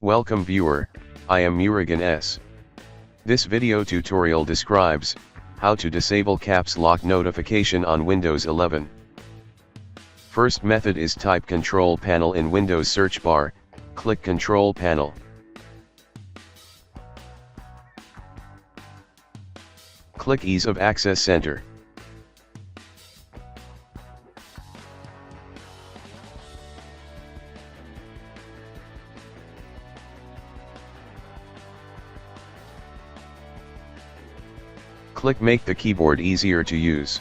Welcome viewer, I am Murugan S. This video tutorial describes how to disable caps lock notification on Windows 11. First method is type Control Panel in Windows search bar, click Control Panel. Click Ease of Access Center. Click Make the keyboard easier to use.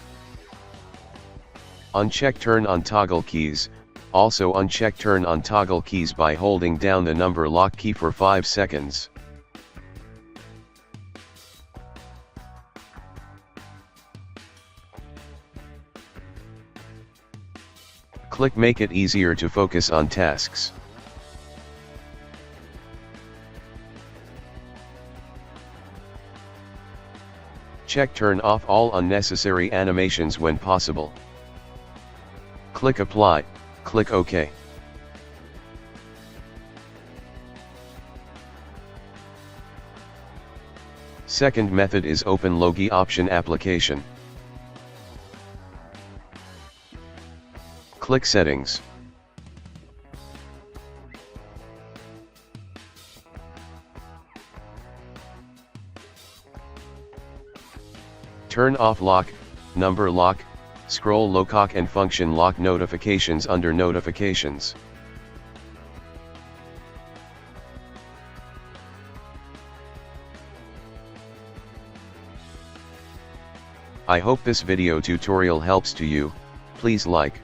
Uncheck Turn on Toggle Keys. Also uncheck Turn on Toggle Keys by holding down the number lock key for 5 seconds. Click Make it easier to focus on tasks. Check Turn off all unnecessary animations when possible. Click Apply, click OK. Second method is open Logi option application. Click Settings. Turn off lock, number lock, scroll lock and function lock notifications under Notifications. I hope this video tutorial helps to you. Please like,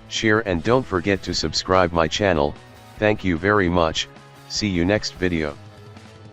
share and don't forget to subscribe my channel. Thank you very much. See you next video.